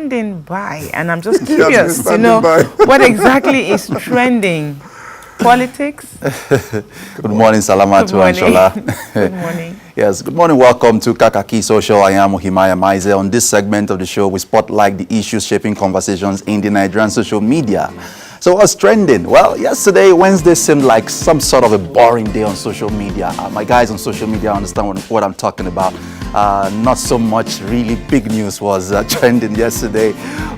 Trending by, and I'm just curious to know what exactly is trending. Politics? Good morning, Salamatu and Shola. Good morning. Yes, good morning. Welcome to Kakaaki Social. I am Ohimaya Maize. On this segment of the show, we spotlight the issues shaping conversations in the Nigerian social media. So what's trending? Well, yesterday, Wednesday, seemed like some sort of a boring day on social media. My guys on social media understand what I'm talking about. Not so much really big news was trending yesterday.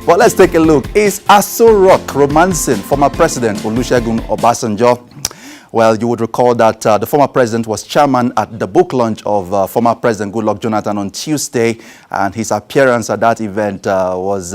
But let's take a look. Is Aso Rock romancing former President Olusegun Obasanjo? Well, you would recall that the former president was chairman at the book launch of former President Goodluck Jonathan on Tuesday, and his appearance at that event was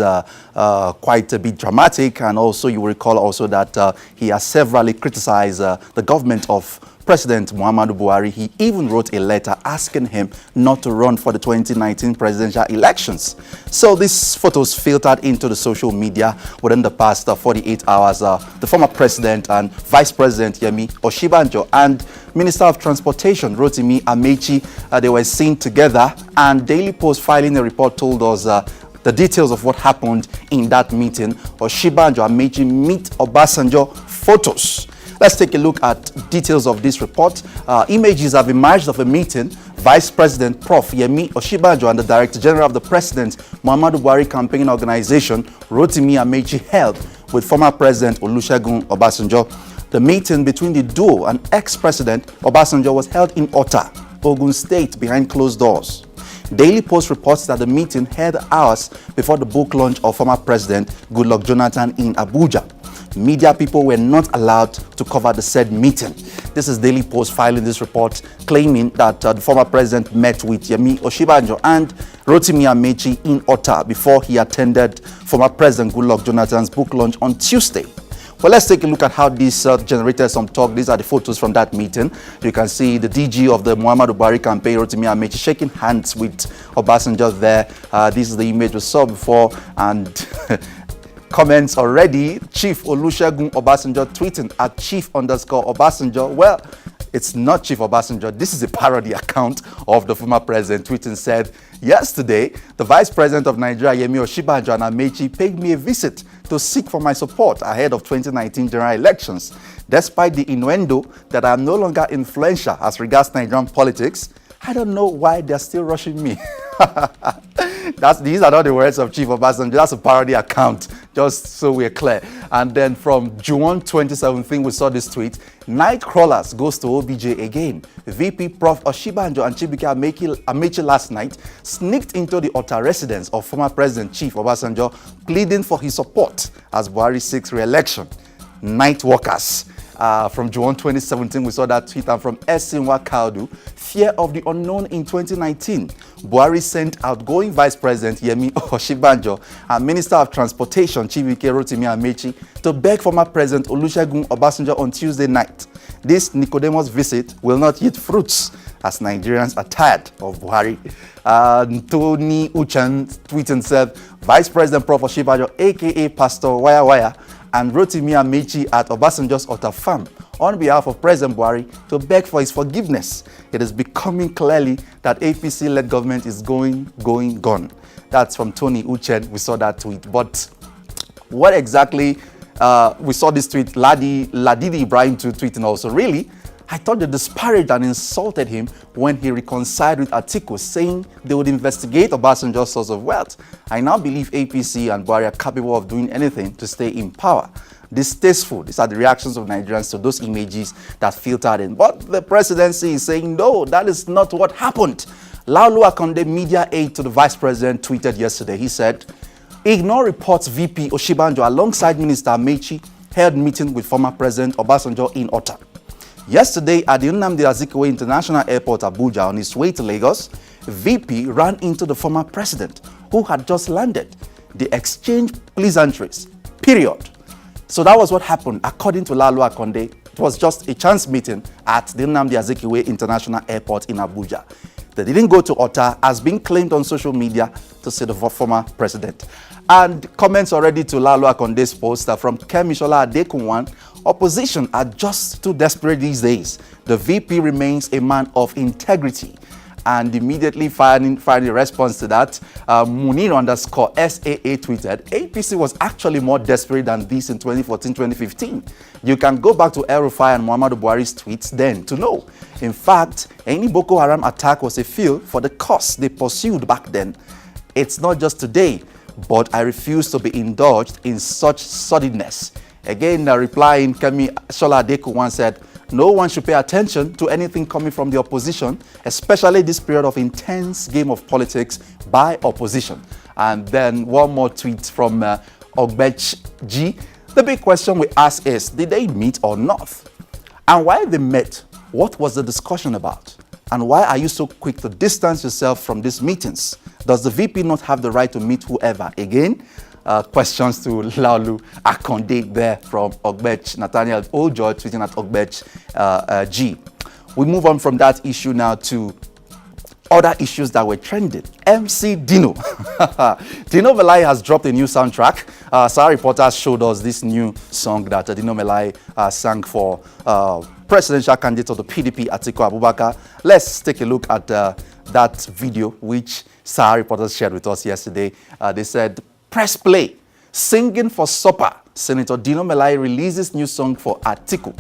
quite a bit dramatic. And also, you will recall also that he has severally criticized the government of President Muhammadu Buhari. He even wrote a letter asking him not to run for the 2019 presidential elections. So these photos filtered into the social media within the past 48 hours. The former president and Vice President Yemi Osinbajo and Minister of Transportation Rotimi Amechi, they were seen together, and Daily Post filing a report told us the details of what happened in that meeting. Osinbajo and Amechi meet Obasanjo photos. Let's take a look at details of this report. Images have emerged of a meeting Vice President Prof. Yemi Osinbajo and the Director General of the President Muhammadu Buhari Campaign Organization, Rotimi Amechi, held with former President Olusegun Obasanjo. The meeting between the duo and ex-President Obasanjo was held in Ota, Ogun State, behind closed doors. Daily Post reports that the meeting held hours before the book launch of former President Goodluck Jonathan in Abuja. Media people were not allowed to cover the said meeting. This is Daily Post filing this report, claiming that the former president met with Yemi Osinbajo and Rotimi Amechi in Ota before he attended former President Goodluck Jonathan's book launch on Tuesday. Well, let's take a look at how this generated some talk. These are the photos from that meeting. You can see the DG of the Muhammadu Buhari campaign, Rotimi Amechi, shaking hands with Obasanjo there. This is the image we saw before, and comments already. Chief Olusegun Obasanjo tweeting at Chief_Obasanjo. Well, it's not Chief Obasanjo. This is a parody account of the former president. Tweeting said, yesterday, the Vice President of Nigeria, Yemi Osinbajo and Amechi, paid me a visit to seek for my support ahead of 2019 general elections. Despite the innuendo that I am no longer influential as regards Nigerian politics, I don't know why they're still rushing me. These are not the words of Chief Obasanjo. That's a parody account, just so we're clear. And then from June 2017, we saw this tweet. Night crawlers goes to OBJ again. VP Prof. Osinbajo and Chibike Amechi last night sneaked into the Ota residence of former President Chief Obasanjo, pleading for his support as Buhari seeks re-election. Night walkers. From June 2017, we saw that tweet, and from Esinwa Kaudu, fear of the unknown in 2019. Buhari sent outgoing Vice President Yemi Osinbajo and Minister of Transportation Chibike Rotimi Amechi to beg former President Olusegun Obasanjo on Tuesday night. This Nicodemus visit will not yield fruits as Nigerians are tired of Buhari. Tony Uchan tweeting said, Vice President Prof. Osinbajo, aka Pastor Waya Waya, and Rotimi Amechi at Obasanjo's Ota farm on behalf of President Buhari to beg for his forgiveness. It is becoming clearly that APC-led government is gone. That's from Tony Uchen. We saw that tweet. But what exactly, we saw this tweet, Ladidi Ibrahim tweeting also. Really, I thought they disparaged and insulted him when he reconciled with Atiku, saying they would investigate Obasanjo's source of wealth. I now believe APC and Buhari are capable of doing anything to stay in power. Distasteful. These are the reactions of Nigerians to those images that filtered in. But the presidency is saying, no, that is not what happened. Laolu Akonde, media aide to the vice president, tweeted yesterday. He said, ignore reports VP Osinbajo alongside Minister Amechi held meeting with former President Obasanjo in Ota. Yesterday, at the Nnamdi Azikiwe International Airport, Abuja, on his way to Lagos, VP ran into the former president, who had just landed. They exchanged pleasantries, period. So that was what happened, according to Laolu Akonde. It was just a chance meeting at the Nnamdi Azikiwe International Airport in Abuja. They didn't go to Ota, as being claimed on social media to see the former president. And comments already to Laolu Akonde's post from Kemishola Adekunwan. Opposition are just too desperate these days. The VP remains a man of integrity. And immediately firing a response to that, Munir_SAA tweeted, APC was actually more desperate than this in 2014-2015. You can go back to El-Rufai and Muhammadu Buhari's tweets then to know. In fact, any Boko Haram attack was a field for the cause they pursued back then. It's not just today, but I refuse to be indulged in such suddenness. Again, replying, Kemi Shola Adeku once said, no one should pay attention to anything coming from the opposition, especially this period of intense game of politics by opposition. And then one more tweet from Ogbech G. The big question we ask is, did they meet or not? And while they met, what was the discussion about? And why are you so quick to distance yourself from these meetings? Does the VP not have the right to meet whoever? Again, questions to Laulu Akonde there from Ogbech, Nathaniel Ojo tweeting at Ogbech G. We move on from that issue now to other issues that were trending. MC Dino. Dino Melai has dropped a new soundtrack. Sahara Reporters showed us this new song that Dino Melai sang for presidential candidate of the PDP, Atiku Abubakar. Let's take a look at that video, which Sahara Reporters shared with us yesterday. They said, press play. Singing for supper. Senator Dino Melai releases new song for Atiku.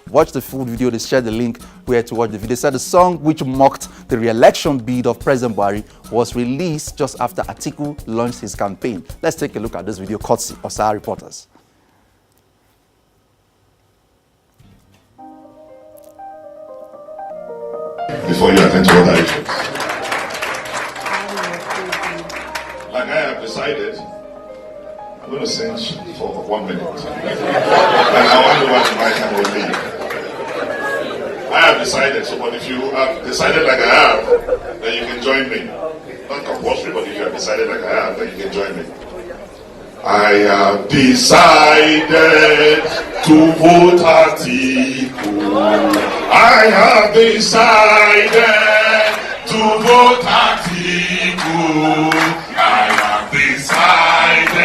Watch the full video. They shared the link where to watch the video. They said the song, which mocked the re-election bid of President Buhari, was released just after Atiku launched his campaign. Let's take a look at this video, courtesy of Sahara Reporters. Before you attend to other issues, like I have decided, I'm going to sing for 1 minute. And I wonder what my time will be. I have decided, so but if you have decided like I have, then you can join me. Not compulsory, but if you have decided like I have, then you can join me. I have decided to vote Atiku. I have decided to vote Atiku. I have decided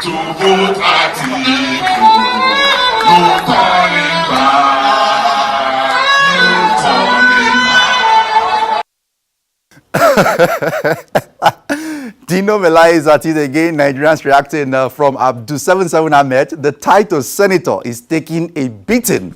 to vote Atiku. No turning back. No turning back. Dino Melai is at it again. Nigerians reacting from Abdul 77 Ahmed. The title Senator is taking a beating.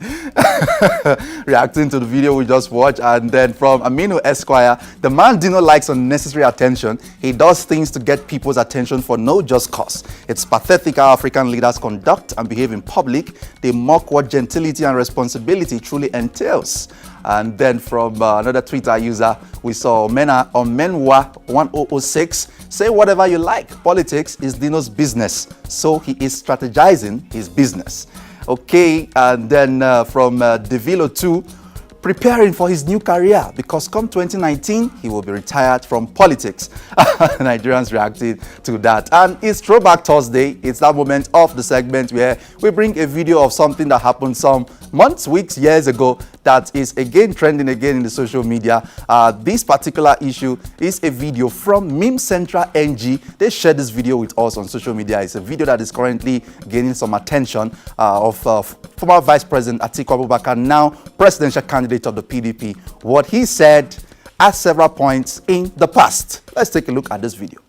Reacting to the video we just watched. And then from Aminu Esquire, the man Dino likes unnecessary attention. He does things to get people's attention for no just cause. It's pathetic how African leaders conduct and behave in public. They mock what gentility and responsibility truly entails. And then from another Twitter user, we saw Menwa 1006 say whatever you like. Politics is Dino's business, so he is strategizing his business. Okay, and then from Devilo 2, preparing for his new career because come 2019, he will be retired from politics. Nigerians reacted to that. And it's Throwback Thursday. It's that moment of the segment where we bring a video of something that happened some months, weeks, years ago that is again trending again in the social media. This particular issue is a video from Meme Central NG. They shared this video with us on social media. It's a video that is currently gaining some attention of former Vice President Atiku Abubakar, now presidential candidate of the PDP. What he said at several points in the past. Let's take a look at this video.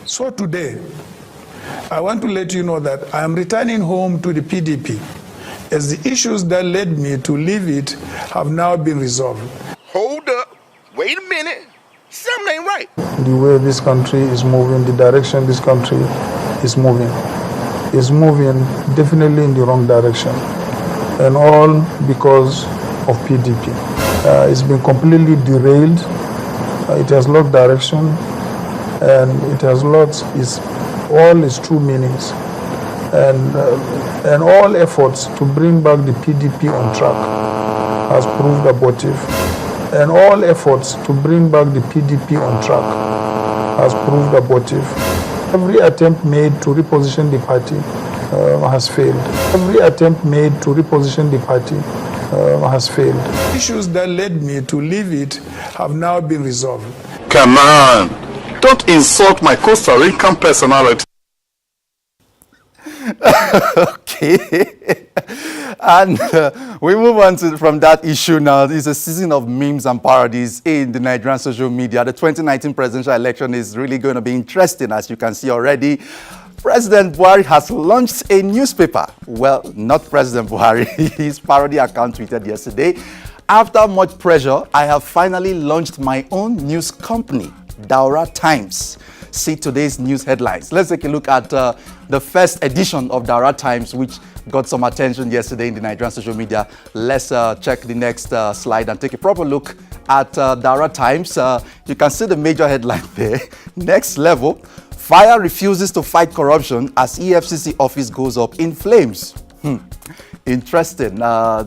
So today, I want to let you know that I am returning home to the PDP as the issues that led me to leave it have now been resolved. Hold up. Wait a minute. Something ain't right. The way this country is moving, the direction this country is moving definitely in the wrong direction. And all because of PDP. It's been completely derailed. It has lost direction. And it has lost all its true meanings, and all efforts to bring back the PDP on track has proved abortive. And all efforts to bring back the PDP on track has proved abortive. Every attempt made to reposition the party has failed. Every attempt made to reposition the party has failed. Issues that led me to leave it have now been resolved. Come on. Don't insult my Costa Rican personality. Okay. And we move on from that issue now. It's a season of memes and parodies in the Nigerian social media. The 2019 presidential election is really going to be interesting, as you can see already. President Buhari has launched a newspaper. Well, not President Buhari. His parody account tweeted yesterday, "After much pressure, I have finally launched my own news company, Daura Times." See today's news headlines. Let's take a look at the first edition of Daura Times, which got some attention yesterday in the Nigerian social media. Let's check the next slide and take a proper look at Daura Times. You can see the major headline there. Next level, fire refuses to fight corruption as EFCC office goes up in flames. Interesting.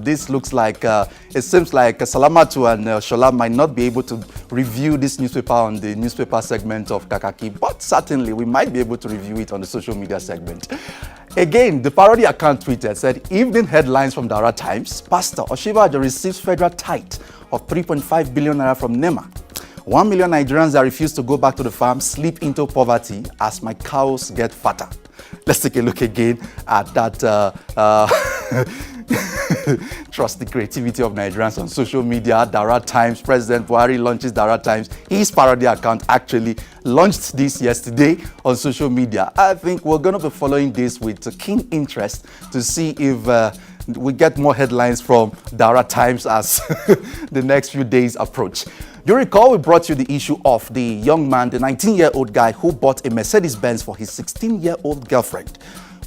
This looks like, it seems like Salamatu and Shola might not be able to review this newspaper on the newspaper segment of Kakaaki, but certainly we might be able to review it on the social media segment. Again, the parody account tweeted, said, "Evening headlines from Daura Times. Pastor Oshibajo receives federal tithe of 3.5 billion naira from NEMA. 1 million Nigerians that refuse to go back to the farm slip into poverty as my cows get fatter." Let's take a look again at that. Trust the creativity of Nigerians on social media. Daura Times, President Buhari launches Daura Times. His parody account actually launched this yesterday on social media. I think we're going to be following this with keen interest to see if we get more headlines from Daura Times as the next few days approach. You recall we brought you the issue of the young man, the 19-year-old guy who bought a Mercedes-Benz for his 16-year-old girlfriend.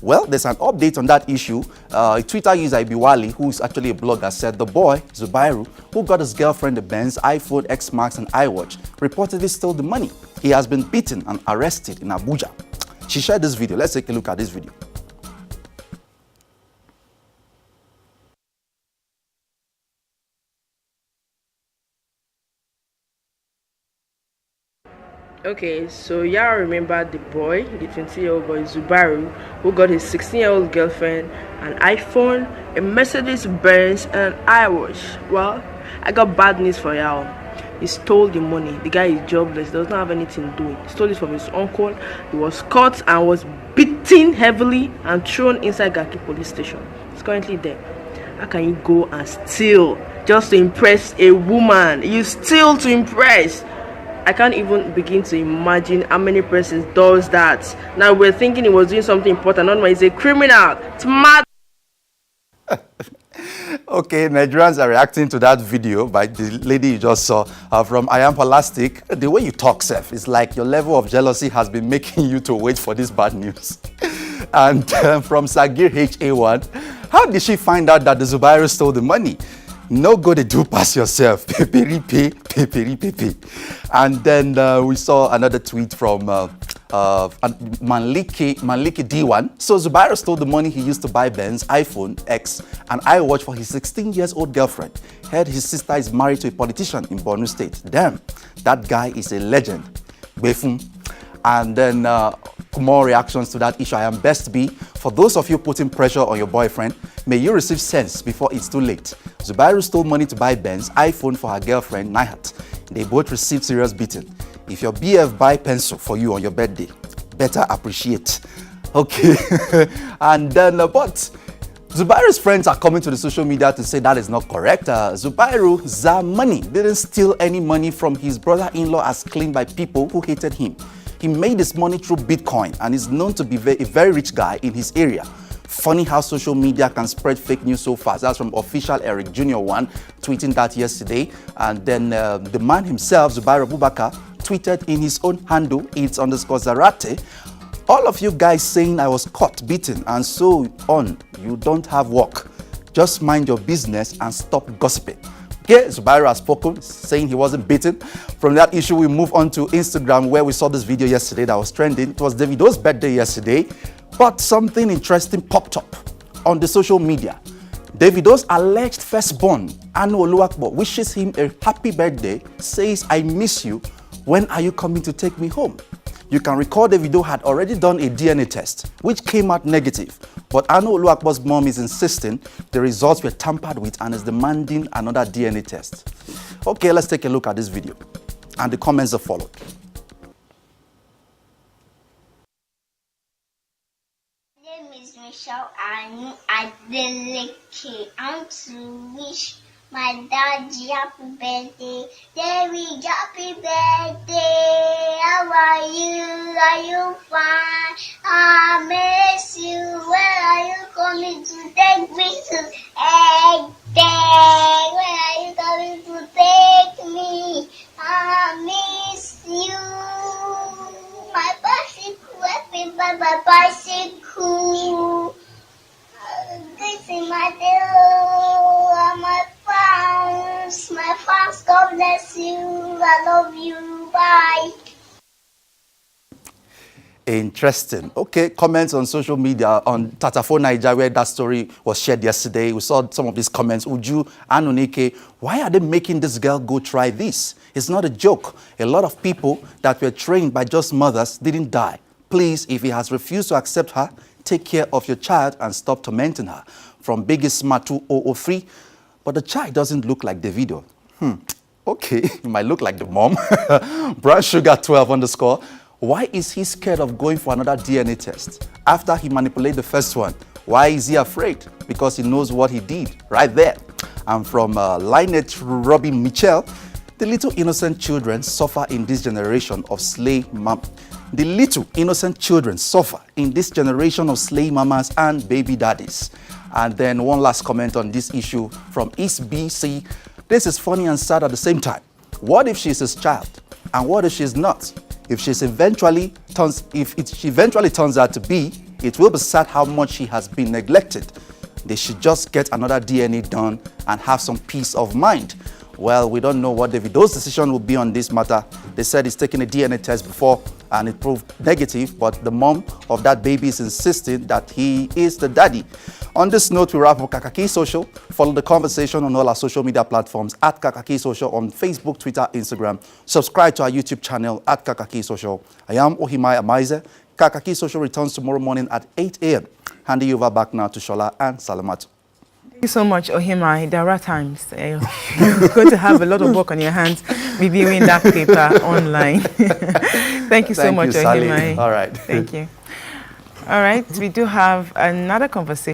Well, there's an update on that issue. A Twitter user, Ibiwali, who is actually a blogger, said the boy, Zubairu, who got his girlfriend a Benz, iPhone, X Max, and iWatch, reportedly stole the money. He has been beaten and arrested in Abuja. She shared this video. Let's take a look at this video. Okay, so y'all remember the boy, the 20-year-old boy Zubaru, who got his 16-year-old girlfriend an iPhone, a Mercedes-Benz, and an iWatch. Well, I got bad news for y'all. He stole the money. The guy is jobless, does not have anything doing. He stole it from his uncle. He was caught and was beaten heavily and thrown inside Gaki police station. He's currently there. How can you go and steal just to impress a woman? You steal to impress. I can't even begin to imagine how many persons does that. Now we're thinking he was doing something important. No, he's a criminal. It's mad. Okay, Nigerians are reacting to that video by the lady you just saw from I Am Plastic. The way you talk, Seth, is like your level of jealousy has been making you to wait for this bad news. And from Sagir HA1, how did she find out that the Zubairu stole the money? No go to do pass yourself. Peperi. And then we saw another tweet from Manliki D1. So Zubairu stole the money he used to buy Benz, iPhone X, and iWatch for his 16-year-old girlfriend. Heard his sister is married to a politician in Borno State. Damn, that guy is a legend. Befum. And then more reactions to that issue. I am best be. For those of you putting pressure on your boyfriend, may you receive sense before it's too late. Zubairu stole money to buy Benz, iPhone for her girlfriend, Nihat. They both received serious beating. If your BF buy pencil for you on your birthday, better appreciate. Okay. And then, but Zubairu's friends are coming to the social media to say that is not correct. Zubairu Zamani didn't steal any money from his brother-in-law as claimed by people who hated him. He made his money through Bitcoin and is known to be a very rich guy in his area. Funny how social media can spread fake news so fast. That's from official Eric Jr. One tweeting that yesterday. And then the man himself, Zubairu Abubakar, tweeted in his own handle, its_Zarate, all of you guys saying I was caught, beaten, and so on. You don't have work. Just mind your business and stop gossiping. Okay, Zubairu has spoken, saying he wasn't beaten. From that issue, we move on to Instagram, where we saw this video yesterday that was trending. It was Davido's birthday yesterday, but something interesting popped up on the social media. Davido's alleged firstborn, Anu Oluwakbo, wishes him a happy birthday, says, I miss you. When are you coming to take me home? You can recall Davido had already done a DNA test, which came out negative. But Anu Oluwakbo's mom is insisting the results were tampered with and is demanding another DNA test. Okay, let's take a look at this video and the comments that followed. My name is Michelle. name Adeleke. I want to wish my daddy happy birthday. David, happy birthday. How are you? Are you fine? I miss you. Where are you coming to take me to egg day? Where are you coming to take me? I miss you. My bicycle, happy by my bicycle. This is my deal, my fans, God bless you, I love you, bye. Interesting. Okay, comments on social media on Tatafo Nigeria where that story was shared yesterday. We saw some of these comments. Uju and Onike, why are they making this girl go try this? It's not a joke. A lot of people that were trained by just mothers didn't die. Please, if he has refused to accept her, take care of your child and stop tormenting her. From Biggest Smart 2003, but the child doesn't look like Davido. Okay, it might look like the mom. Brown Sugar 12 underscore. Why is he scared of going for another DNA test? After he manipulated the first one, why is he afraid? Because he knows what he did right there. And from Lynette Robin Michelle, the little innocent children suffer in this generation of slave mom. The little innocent children suffer in this generation of slave mamas and baby daddies. And then one last comment on this issue from East BC. This is funny and sad at the same time. What if she's his child? And what if she's not? If it eventually turns out to be, it will be sad how much she has been neglected. They should just get another DNA done and have some peace of mind. Well, we don't know what Davido's decision will be on this matter. They said he's taken a DNA test before and it proved negative, but the mom of that baby is insisting that he is the daddy. On this note, we wrap up Kakaaki Social. Follow the conversation on all our social media platforms at Kakaaki Social on Facebook, Twitter, Instagram. Subscribe to our YouTube channel at Kakaaki Social. I am Ohimaya Maize. Kakaaki Social returns tomorrow morning at 8 a.m. Handing you over back now to Shola and Salamatu. Thank you so much, Ohimai. There are times you're going to have a lot of work on your hands reviewing that paper online. Thank you so much, Sally. Ohimai. All right. Thank you. All right, we do have another conversation.